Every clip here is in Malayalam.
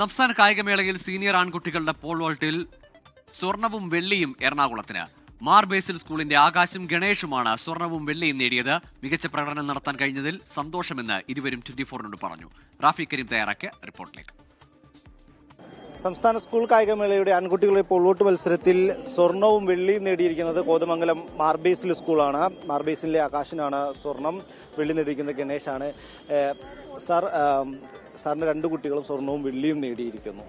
സംസ്ഥാന കായികമേളയിൽ സീനിയർ ആൺകുട്ടികളുടെ പോൾ വോൾട്ടിൽ സ്വർണവും വെള്ളിയും എറണാകുളത്തിന്. മാർ ബേസിൽ സ്കൂളിന്റെ ആകാശും ഗണേഷുമാണ് സ്വർണവും വെള്ളിയും നേടിയത്. മികച്ച പ്രകടനം നടത്താൻ കഴിഞ്ഞതിൽ സന്തോഷമെന്ന് ഇരുവരും 24-നോട് പറഞ്ഞു. റാഫി കരീം തയ്യാറാക്കിയ റിപ്പോർട്ടിലേക്ക്. സംസ്ഥാന സ്കൂൾ കായികമേളയുടെ ആൺകുട്ടികളുടെ പോൾവോട്ട് മത്സരത്തിൽ സ്വർണവും വെള്ളിയും നേടിയിരിക്കുന്നത് കോതമംഗലം മാർബേസിൽ സ്കൂളാണ്. മാർബേസിലെ ആകാശിനാണ് സ്വർണം, വെള്ളി നേടിയിരിക്കുന്നത് ഗണേശാണ്. സാറിന്റെ രണ്ട് കുട്ടികളും സ്വർണവും വെള്ളിയും നേടിയിരിക്കുന്നു.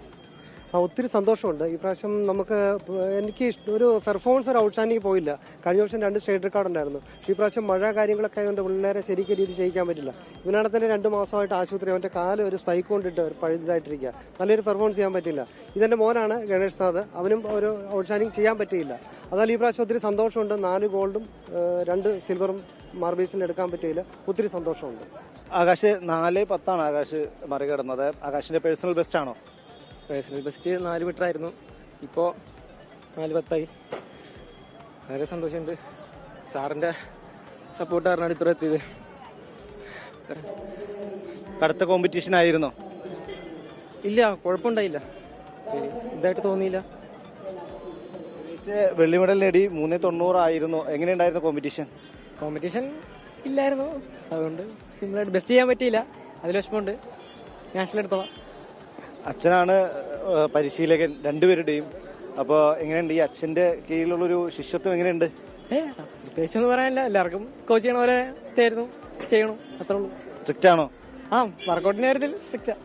ഒത്തിരി സന്തോഷമുണ്ട്. ഈ പ്രാവശ്യം എനിക്ക് ഒരു പെർഫോമൻസ് ഒരു ഔട്ട്സ്റ്റാൻഡിങ് പോയില്ല. കഴിഞ്ഞ വർഷം 2 സ്റ്റേറ്റ് റെക്കോർഡ് ഉണ്ടായിരുന്നു. ഈ പ്രാവശ്യം മഴ കാര്യങ്ങളൊക്കെ ആയതുകൊണ്ട് പിള്ളേരെ ശരിക്കും രീതി ചെയ്യിക്കാൻ പറ്റില്ല. ഇവനാണ് തന്നെ 2 മാസമായിട്ട് ആശുപത്രി, അവൻ്റെ കാല് ഒരു സ്പൈക്ക് കൊണ്ടിട്ട് പഴുതായിട്ടിരിക്കുക. നല്ലൊരു പെർഫോമൻസ് ചെയ്യാൻ പറ്റില്ല. ഇതെൻ്റെ മോനാണ് ഗണേഷ് നാഥ്, അവനും ഒരു ഔട്ട്സ്റ്റാൻഡിങ് ചെയ്യാൻ പറ്റിയില്ല. എന്നാൽ ഈ പ്രാവശ്യം ഒത്തിരി സന്തോഷമുണ്ട്. 4 ഗോൾഡും 2 സിൽവറും മാർബേസിൽ എടുക്കാൻ പറ്റിയില്ല. ഒത്തിരി സന്തോഷമുണ്ട്. ആകാശ് 4:10 ആകാശ് മറികടന്നത്. ആകാശിന്റെ പേഴ്സണൽ ബെസ്റ്റ് ആണോ? പേഴ്സണൽ ബെസ്റ്റ് 4 മീറ്റർ ആയിരുന്നു, ഇപ്പോൾ 4:10. വളരെ സന്തോഷമുണ്ട്. സാറിൻ്റെ സപ്പോർട്ട് കാരണമാണ് ഇത്ര എത്തിയത്. കടുത്ത കോമ്പറ്റീഷൻ ആയിരുന്നോ? ഇല്ല, കുഴപ്പമുണ്ടായില്ല. ശരി, ഇതായിട്ട് തോന്നിയില്ല. വെള്ളി മെഡൽ നേടി 3:90 ആയിരുന്നു. എങ്ങനെയുണ്ടായിരുന്നു കോമ്പറ്റീഷൻ ഇല്ലായിരുന്നു, അതുകൊണ്ട് സിമ്പിളായിട്ട് ബെസ്റ്റ് ചെയ്യാൻ പറ്റിയില്ല. അതിൽ വിഷമമുണ്ട്. നാഷണൽ എടുത്തോളാം. അച്ഛനാണ് പരിശീലകൻ രണ്ടുപേരുടെയും. അപ്പോൾ എങ്ങനെയുണ്ട് ഈ അച്ഛന്റെ കീഴിലുള്ളൊരു ശിഷ്യത്വം എങ്ങനെയുണ്ട്? പ്രത്യേകിച്ചൊന്നും പറയാനില്ല. എല്ലാവർക്കും കോച്ച് ചെയ്യണ പോലെ ചെയ്യണം, അത്രേ ഉള്ളൂ. സ്ട്രിക്റ്റ് ആണോ? വർക്കൗട്ടിന്റെ കാര്യത്തിൽ സ്ട്രിക്റ്റാ.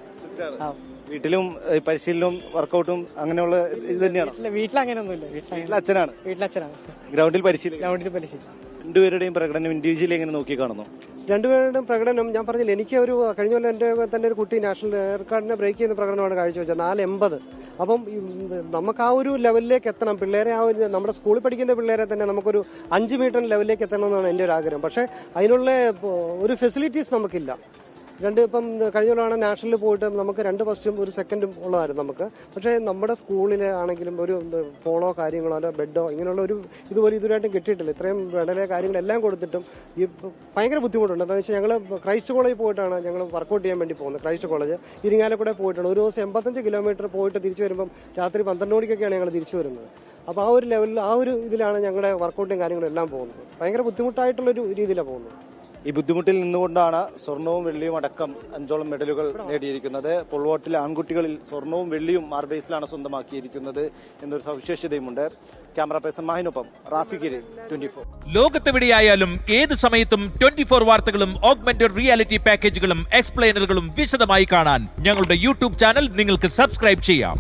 വീട്ടിലും പരിശീലനവും വർക്കൗട്ടും അങ്ങനെയുള്ള ഇത് തന്നെയാണോ? വീട്ടിൽ അങ്ങനെയൊന്നുമില്ല. അച്ഛനാണ്. വീട്ടിലച്ഛനാണ് ഗ്രൗണ്ടിൽ പരിശീലനം. രണ്ടുപേരുടെയും പ്രകടനം ഇൻഡിവിജ്വലി എങ്ങനെ നോക്കി കാണുന്നു? രണ്ടുപേരുടെയും പ്രകടനം ഞാൻ പറഞ്ഞില്ല. എനിക്ക് ഒരു കഴിഞ്ഞ കൊല്ലം എൻ്റെ തന്നെ ഒരു കുട്ടി നാഷണൽ റെക്കോർഡിനെ ബ്രേക്ക് ചെയ്യുന്ന പ്രകടനമാണ് കാഴ്ചവെച്ചത്, 4:80. അപ്പം നമുക്ക് ആ ഒരു ലെവലിലേക്ക് എത്തണം. പിള്ളേരെ നമ്മുടെ സ്കൂളിൽ പഠിക്കുന്ന പിള്ളേരെ തന്നെ നമുക്കൊരു 5 മീറ്റർ ലെവലിലേക്ക് എത്തണം എന്നാണ് എൻ്റെ ഒരു ആഗ്രഹം. പക്ഷേ അതിനുള്ള ഒരു ഫെസിലിറ്റീസ് നമുക്കില്ല. ഇപ്പം കഴിഞ്ഞ കൊല്ലമാണ് നാഷണലിൽ പോയിട്ട് നമുക്ക് 2 ഫസ്റ്റും 1 സെക്കൻഡും ഉള്ളതായിരുന്നു നമുക്ക്. പക്ഷേ നമ്മുടെ സ്കൂളിൽ ആണെങ്കിലും ഒരു ഫോണോ കാര്യങ്ങളോ അല്ല ബെഡോ ഇങ്ങനെയുള്ള ഒരു ഇതുപോലെ ഇതുവരെയായിട്ടും കിട്ടിയിട്ടില്ല. ഇത്രയും മെഡലെ കാര്യങ്ങളെല്ലാം കൊടുത്തിട്ടും ഈ ഭയങ്കര ബുദ്ധിമുട്ടുണ്ട്. എന്താണെന്ന് വെച്ചാൽ ഞങ്ങൾ ക്രൈസ്റ്റ് കോളേജിൽ പോയിട്ടാണ് ഞങ്ങൾ വർക്കൗട്ട് ചെയ്യാൻ വേണ്ടി പോകുന്നത്. ക്രൈസ്റ്റ് കോളേജ് ഇരിങ്ങാലക്കുട പോയിട്ടാണ്. ഒരു ദിവസം 85 കിലോമീറ്റർ പോയിട്ട് തിരിച്ചു വരുമ്പം രാത്രി 12 മണിക്കൊക്കെയാണ് ഞങ്ങൾ തിരിച്ചു വരുന്നത്. അപ്പോൾ ആ ഒരു ലെവലിൽ ആ ഒരു ഇതിലാണ് ഞങ്ങളുടെ വർക്കൗട്ടും കാര്യങ്ങളും എല്ലാം പോകുന്നത്. ഭയങ്കര ബുദ്ധിമുട്ടായിട്ടുള്ളൊരു രീതിയിലാണ് പോകുന്നത്. ഈ ബുദ്ധിമുട്ടിൽ നിന്നുകൊണ്ടാണ് സ്വർണവും വെള്ളിയും അടക്കം 5ഓളം മെഡലുകൾ നേടിയിരിക്കുന്നത്. പോൾവോട്ടിൽ ആൺകുട്ടികളിൽ സ്വർണവും വെള്ളിയും മാർബേസിലാണ് സ്വന്തമാക്കിയിരിക്കുന്നത് എന്നൊരു സവിശേഷതയുമുണ്ട്. ക്യാമറ പേഴ്സൺ മാഹിനൊപ്പം റാഫി കരീം, 24. ലോകത്തെവിടെയായാലും ഏത് സമയത്തും 24 വാർത്തകളും ഓഗ്മെന്റഡ് റിയാലിറ്റി പാക്കേജുകളും എക്സ്പ്ലെയിനറുകളും വിശദമായി കാണാൻ ഞങ്ങളുടെ യൂട്യൂബ് ചാനൽ നിങ്ങൾക്ക് സബ്സ്ക്രൈബ് ചെയ്യാം.